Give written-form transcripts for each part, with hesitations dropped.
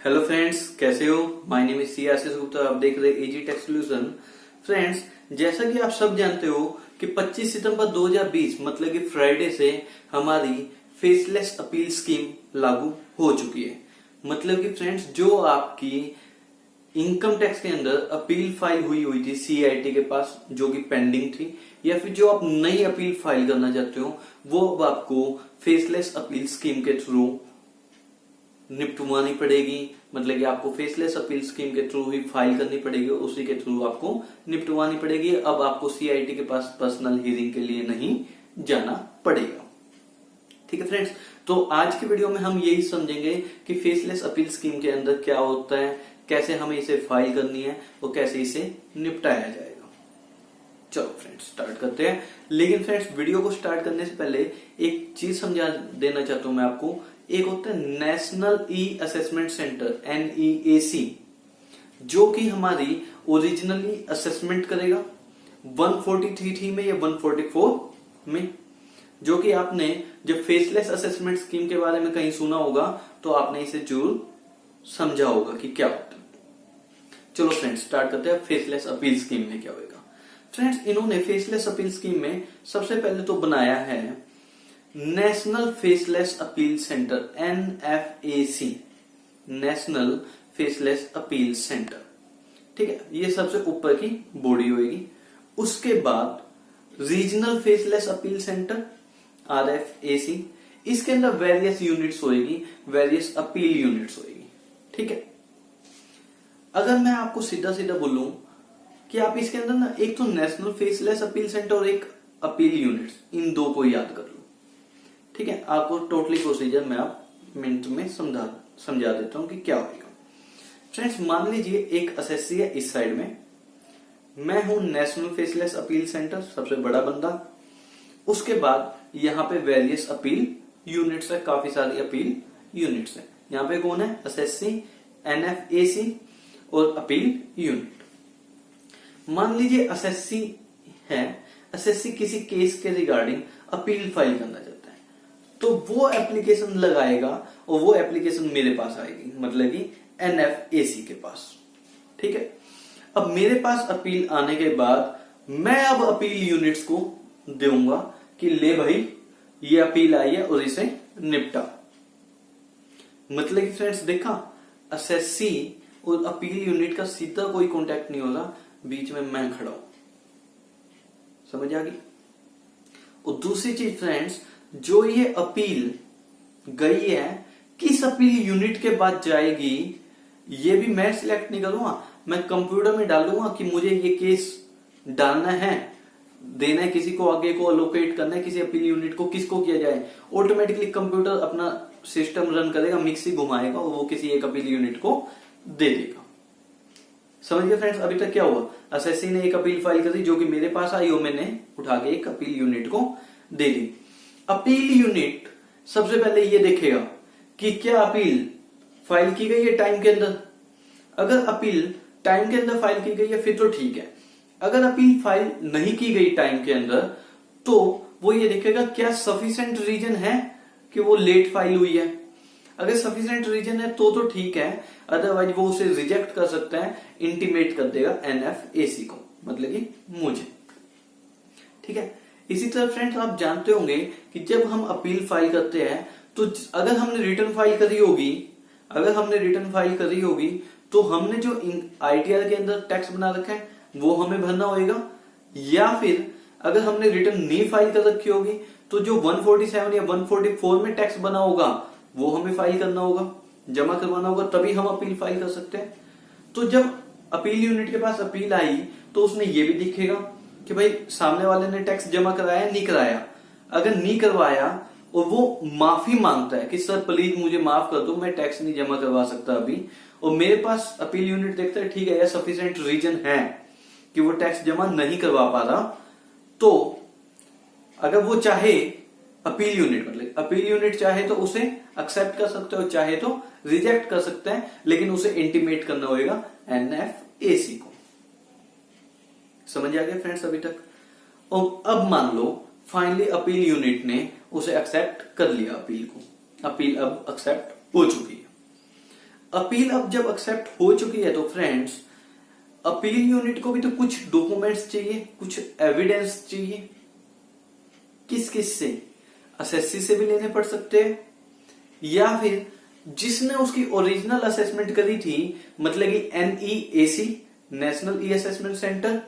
Hello friends, कैसे हो। My name is सी आशीष गुप्ता। आप देख रहे हैं इजी टेक सॉल्यूशन। फ्रेंड्स, जैसा कि आप सब जानते हो कि 25 सितंबर 2020 मतलब कि फ्राइडे से हमारी फेसलेस अपील स्कीम लागू हो चुकी है। मतलब कि फ्रेंड्स, जो आपकी इनकम टैक्स के अंदर अपील फाइल हुई थी सीआईटी के पास, जो कि पेंडिंग थी, या फिर जो आप नई अपील फाइल करना चाहते हो, वो अब आपको फेसलेस अपील स्कीम के थ्रू निपटवानी पड़ेगी। मतलब कि आपको फेसलेस अपील स्कीम के थ्रू ही फाइल करनी पड़ेगी, उसी के थ्रू आपको निपटवानी पड़ेगी। अब आपको सीआईटी के पास पर्सनल हियरिंग के लिए नहीं जाना पड़ेगा। ठीक है फ्रेंड्स, तो आज की वीडियो में हम यही समझेंगे कि फेसलेस अपील स्कीम के अंदर क्या होता है, कैसे हमें इसे फाइल करनी है और कैसे इसे निपटाया जाएगा। चलो फ्रेंड्स, स्टार्ट करते हैं। लेकिन फ्रेंड्स, वीडियो को स्टार्ट करने से पहले एक चीज समझा देना चाहता हूं मैं आपको। एक होता है national e assessment centre NEAC, जो कि हमारी ओरिजिनली असेसमेंट करेगा 143 में या 144 में। जो कि आपने जब फेसलेस असेसमेंट स्कीम के बारे में कहीं सुना होगा तो आपने इसे जरूर समझा होगा कि क्या होता है। चलो फ्रेंड्स, स्टार्ट करते हैं फेसलेस अपील स्कीम में क्या होगा। फ्रेंड्स, इन्होंने फेसलेस अपील स्कीम में सबसे पहले तो बनाया है national faceless appeal centre NFAC, national faceless appeal centre. ठीक है, ये सबसे ऊपर की बॉडी होगी। उसके बाद regional faceless appeal centre RFAC, इसके अंदर वेरियस यूनिट्स होगी, वेरियस अपील यूनिट्स होगी। ठीक है, अगर मैं आपको सीधा सीधा बोलूं कि आप इसके अंदर ना एक तो नेशनल फेसलेस अपील सेंटर और एक अपील यूनिट्स, इन दो को याद कर लो। ठीक है, आपको टोटली प्रोसीजर मैं आप मिनट में समझा देता हूं कि क्या होगा। फ्रेंड्स, मान लीजिए एक असेसी है इस साइड में, मैं हूं नेशनल फेसलेस अपील सेंटर, सबसे बड़ा बंदा। उसके बाद यहां पे वेरियस अपील यूनिट्स है, काफी सारी अपील यूनिट्स है। यहां पे कौन है? असेसी, NFAC और अपील यूनिट। मान लीजिए असेसी है, असेसी किसी केस के रिगार्डिंग अपील फाइल करना चाहता है, तो वो एप्लीकेशन लगाएगा और वो एप्लीकेशन मेरे पास आएगी, मतलब कि NFAC के पास। ठीक है, अब मेरे पास अपील आने के बाद मैं अब अपील यूनिट्स को दूंगा कि ले भाई, ये अपील आई है और इसे निपटा। मतलब कि फ्रेंड्स, देखा, असेसी और अपील यूनिट का सीधा कोई कांटेक्ट नहीं होगा, बीच में मैं खड़ा हूं। समझ आ गई। और दूसरी चीज फ्रेंड्स, जो ये अपील गई है किस अपील यूनिट के बाद जाएगी, ये भी मैं सिलेक्ट नहीं करूंगा। मैं कंप्यूटर में डालूंगा कि मुझे ये केस डालना है, देना है किसी को, आगे को अलोकेट करना है किसी अपील यूनिट को, किसको किया जाए। ऑटोमेटिकली कंप्यूटर अपना सिस्टम रन करेगा, मिक्सी घुमाएगा और वो किसी एक अपील यूनिट को दे देगा। समझ गए फ्रेंड्स। अभी तक क्या हुआ, असेसी ने एक अपील फाइल करी जो कि मेरे पास आई और मैंने उठा के एक अपील यूनिट को दे दी। अपील यूनिट सबसे पहले ये देखेगा कि क्या अपील फाइल की गई है टाइम के अंदर। अगर अपील टाइम के अंदर फाइल की गई है फिर तो ठीक है। अगर अपील फाइल नहीं की गई टाइम के अंदर, तो वो ये देखेगा क्या सफिशिएंट रीजन है कि वो लेट फाइल हुई है। अगर सफिशिएंट रीजन है तो ठीक है, अदरवाइज वो उसे रिजेक्ट कर सकता है, इंटीमेट कर देगा NFAC को, मतलब कि मुझे। ठीक है, इसी तरह फ्रेंड्स, आप जानते होंगे कि जब हम अपील फाइल करते हैं तो अगर हमने रिटर्न फाइल करी होगी, तो हमने जो ITR के अंदर टैक्स बना रखा है वो हमें भरना होगा, या फिर अगर हमने रिटर्न नहीं फाइल कर रखी होगी तो जो 147 या 144 में टैक्स बना होगा वो हमें फाइल करना होगा, जमा करवाना होगा, तभी हम अपील फाइल कर सकते हैं। तो जब अपील यूनिट के पास अपील आई तो उसने ये भी दिखेगा कि भाई सामने वाले ने टैक्स जमा कराया नहीं कराया। अगर नहीं करवाया और वो माफी मांगता है कि सर प्लीज मुझे माफ कर दो, मैं टैक्स नहीं जमा करवा सकता अभी, और मेरे पास अपील यूनिट देखता है ठीक है यार सफिशिएंट रीजन है कि वो टैक्स जमा नहीं करवा पा रहा, तो अगर वो चाहे अपील यूनिट चाहे तो उसे एक्सेप्ट कर सकते हो, चाहे तो रिजेक्ट कर सकते हैं, लेकिन उसे इंटीमेट करना होगा NFAC को। समझ आ गया फ्रेंड्स अभी तक। और अब मान लो फाइनली अपील यूनिट ने उसे एक्सेप्ट कर लिया अपील को, अपील अब एक्सेप्ट हो चुकी है। अपील अब जब एक्सेप्ट हो चुकी है तो फ्रेंड्स अपील यूनिट को भी तो कुछ डॉक्यूमेंट्स चाहिए, कुछ एविडेंस चाहिए। किस किस से? एसएससी से भी लेने पड़ सकते हैं, या फिर जिसने उसकी ओरिजिनल असेसमेंट करी थी, मतलब कि NEAC national e assessment centre,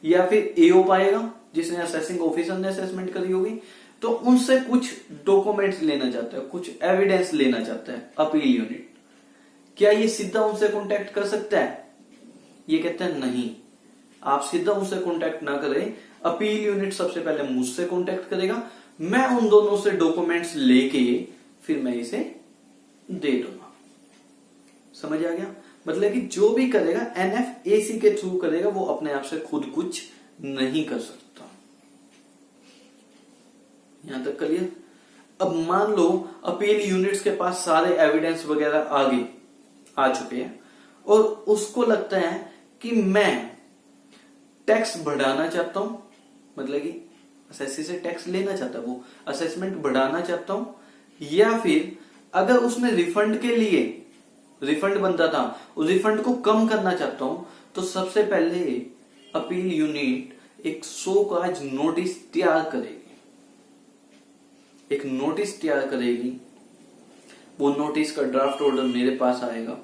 या फिर एओ पाएगा जिसने असेसिंग ऑफिसर ने असेसमेंट करी होगी, तो उनसे कुछ डॉक्यूमेंट्स लेना चाहता है, कुछ एविडेंस लेना चाहता है अपील यूनिट। क्या ये सीधा उनसे कांटेक्ट कर सकता है? ये कहते हैं नहीं, आप सीधा उनसे कांटेक्ट ना करें, अपील यूनिट सबसे पहले मुझसे कांटेक्ट करेगा, मैं उन दोनों से डॉक्यूमेंट्स लेके फिर मैं इसे दे दूंगा। समझ आ गया? मतलब कि जो भी करेगा NFAC के थ्रू करेगा, वो अपने आप से खुद कुछ नहीं कर सकता। यहां तक क्लियर? अब मान लो अपील यूनिट्स के पास सारे एविडेंस वगैरह आ चुके हैं और उसको लगता है कि मैं टैक्स बढ़ाना चाहता हूं, मतलब कि एसएससी से टैक्स लेना चाहता है, वो असेसमेंट बढ़ाना चाहता हूं, या फिर अगर उसने रिफंड के लिए रिफंड बनता था उस रिफंड को कम करना चाहता हूं, तो सबसे पहले अपील यूनिट एक शो काज नोटिस तैयार करेगी, एक नोटिस तैयार करेगी। वो नोटिस का ड्राफ्ट ऑर्डर मेरे पास आएगा,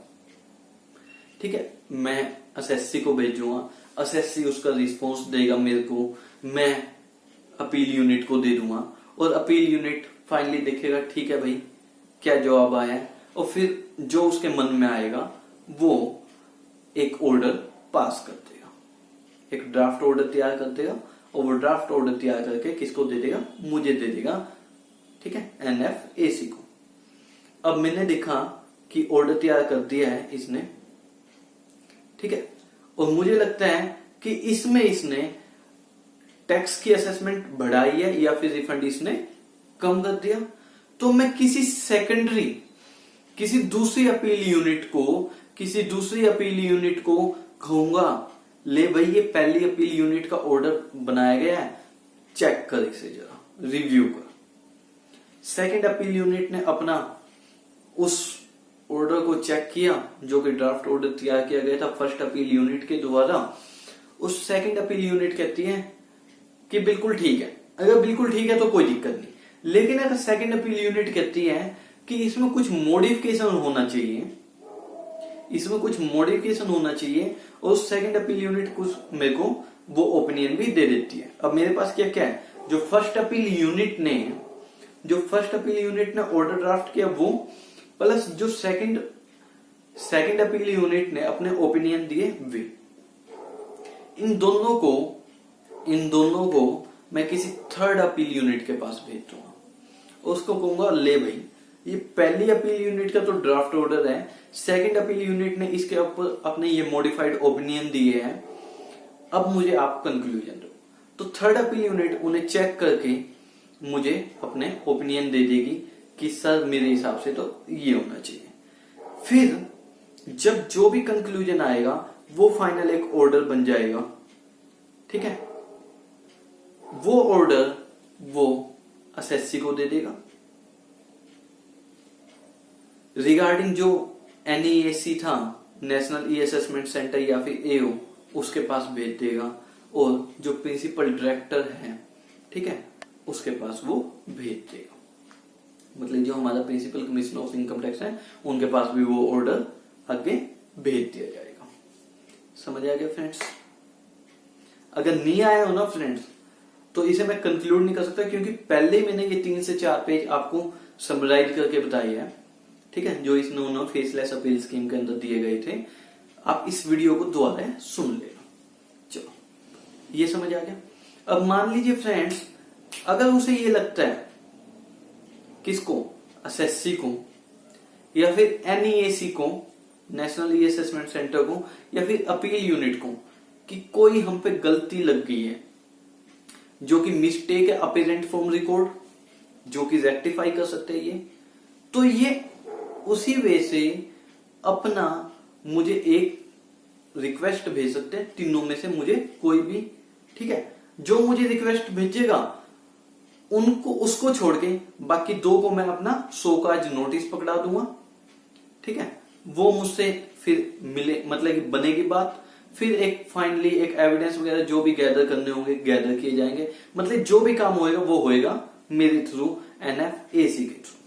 ठीक है, मैं एसएससी को भेजूंगा, एसएससी उसका रिस्पॉन्स देगा मेरे को, मैं अपील यूनिट को दे दूंगा और अपील यूनिट फाइनली देखेगा ठीक है भाई क्या जवाब आया है, और फिर जो उसके मन में आएगा वो एक ऑर्डर पास कर देगा, एक ड्राफ्ट ऑर्डर तैयार कर देगा, और वो ड्राफ्ट ऑर्डर तैयार करके किसको दे देगा? मुझे दे देगा, ठीक है, NFAC को। अब मैंने देखा कि ऑर्डर तैयार कर दिया है इसने, ठीक है, और मुझे लगता है कि इसमें इसने टैक्स की असेसमेंट बढ़ाई है या फिर रिफंड इसने कम कर दिया, तो मैं किसी दूसरी अपील यूनिट को कहूंगा ले भाई ये पहली अपील यूनिट का ऑर्डर बनाया गया है, चेक कर इसे जरा, रिव्यू कर। सेकंड अपील यूनिट ने अपना उस ऑर्डर को चेक किया जो कि ड्राफ्ट ऑर्डर तैयार किया गया था फर्स्ट अपील यूनिट के द्वारा। उस सेकंड अपील यूनिट कहती है कि बिल्कुल ठीक है, अगर बिल्कुल ठीक है तो कोई दिक्कत नहीं, लेकिन अगर सेकंड अपील यूनिट कहती है कि इसमें कुछ मॉडिफिकेशन होना चाहिए, और सेकंड अपील यूनिट कुछ मेरे को वो ओपिनियन भी दे देती है। अब मेरे पास क्या क्या है, जो फर्स्ट अपील यूनिट ने ऑर्डर ड्राफ्ट किया वो, प्लस जो सेकंड अपील यूनिट ने अपने ओपिनियन दिए वे, इन दोनों को मैं किसी थर्ड अपील यूनिट के पास भेज दूंगा, उसको कहूंगा ले भाई ये पहली अपील यूनिट का तो ड्राफ्ट ऑर्डर है, सेकंड अपील यूनिट ने इसके ऊपर अपने ये मॉडिफाइड ओपिनियन दिए हैं, अब मुझे आप कंक्लूजन दो। तो थर्ड अपील यूनिट उन्हें चेक करके मुझे अपने ओपिनियन दे देगी कि सर मेरे हिसाब से तो ये होना चाहिए। फिर जब जो भी कंक्लूजन आएगा वो फाइनल एक ऑर्डर बन जाएगा, ठीक है, वो ऑर्डर वो एसएससी को दे देगा, रिगार्डिंग जो NEAC था नेशनल ई असेसमेंट सेंटर या फिर एओ उसके पास भेज देगा, और जो प्रिंसिपल डायरेक्टर है, ठीक है, उसके पास वो भेज देगा, मतलब जो हमारा principal commissioner of income tax है उनके पास भी वो ऑर्डर आगे भेज दिया जाएगा। समझ आ गया फ्रेंड्स? अगर नहीं आया हो ना फ्रेंड्स तो इसे मैं कंक्लूड नहीं कर सकता, क्योंकि पहले ही मैंने ये 3 से 4 पेज आपको समराइज करके बताए हैं, ठीक है, जो इस नो फेसलेस अपील स्कीम के अंदर दिए गए थे। आप इस वीडियो को दोबारा सुन लेना। चलो ये समझ आ गया। अब मान लीजिए फ्रेंड्स अगर उसे ये लगता है, किसको, एसएससी को या फिर NEAC को नेशनल ई असेसमेंट सेंटर को या फिर अपील यूनिट को, कि कोई हम पे गलती लग गई है, जो कि मिस्टेक है अपीरेंट फ्रॉम रिकॉर्ड, जो कि रेक्टिफाई कर सकते हैं ये, तो ये उसी वे से अपना मुझे एक रिक्वेस्ट भेज सकते हैं, तीनों में से मुझे कोई भी, ठीक है, जो मुझे रिक्वेस्ट भेजेगा उसको छोड़ के बाकी 2 को मैं अपना शोकाज नोटिस पकड़ा दूंगा, ठीक है, वो मुझसे फिर मिले, मतलब कि बनेगी बात, फिर एक फाइनली एक एविडेंस वगैरह जो भी गैदर करने होंगे गैदर किए जाएंगे, मतलब जो भी काम होएगा वो होएगा मेरे थ्रू, एनएफएसी के थ्रू।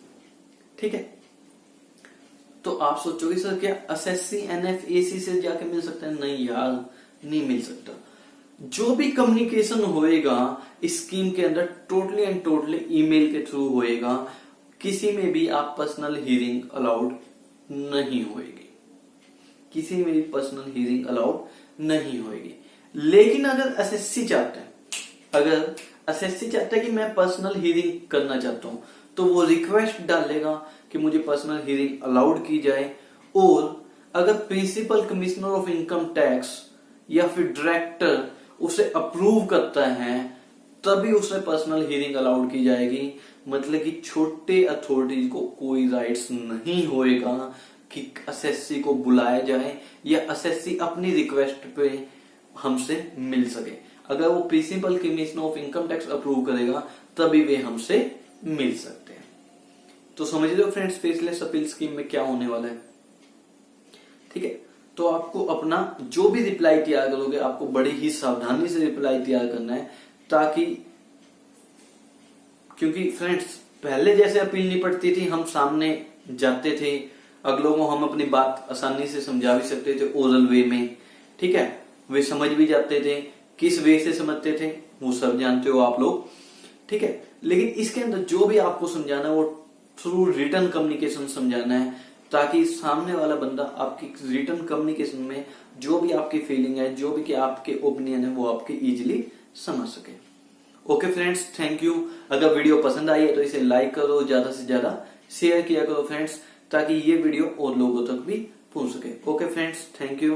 ठीक है, तो आप सोचोगे सर क्या एसएससी एनएफएसी से जाके मिल सकता है? नहीं यार, नहीं मिल सकता। जो भी कम्युनिकेशन होएगा स्कीम के अंदर टोटली एंड टोटली ईमेल के थ्रू होएगा, किसी में भी आप पर्सनल हियरिंग अलाउड नहीं होएगी, किसी में भी पर्सनल हियरिंग अलाउड नहीं होएगी। लेकिन अगर एसएससी चाहता है, अगर एसएससी चाहता है कि मैं पर्सनल हियरिंग करना चाहता हूं, तो वो रिक्वेस्ट डालेगा कि मुझे पर्सनल हियरिंग अलाउड की जाए, और अगर principal commissioner of income tax या फिर डायरेक्टर उसे अप्रूव करता है तभी उसे पर्सनल हियरिंग अलाउड की जाएगी। मतलब कि छोटे अथॉरिटीज को कोई राइट्स नहीं होएगा कि एसएससी को बुलाया जाए या एसएससी अपनी रिक्वेस्ट पे हमसे मिल सके। अगर वो principal commissioner of income tax approve करेगा तभी वे हमसे मिल सकते हैं। तो समझ रहे हो फ्रेंड्स फेसलेस अपील स्कीम में क्या होने वाला है। ठीक है, तो आपको अपना जो भी रिप्लाई तैयार करोगे आपको बड़ी ही सावधानी से रिप्लाई तैयार करना है, ताकि क्योंकि फ्रेंड्स पहले जैसे अपील नहीं पड़ती थी, हम सामने जाते थे, अगलों को हम अपनी बात आसानी से समझा भी सकते थे ओरल वे में। ठीक है, वे समझ भी जाते थे, किस वे से समझते थे वो सब जानते हो आप लोग। ठीक है, लेकिन इसके अंदर जो भी आपको समझाना है वो थ्रू रिटर्न कम्युनिकेशन समझाना है, ताकि सामने वाला बंदा आपकी रिटर्न कम्युनिकेशन में जो भी आपकी फीलिंग है, जो भी कि आपके ओपिनियन है, वो आपके इजीली समझ सके। Okay friends, thank you. अगर वीडियो पसंद आई है तो इसे लाइक करो, ज्यादा से ज्यादा शेयर किया करो फ्रेंड्स, ताकि ये वीडियो और लोगों तक भी पहुंच सके। Okay friends, thank you.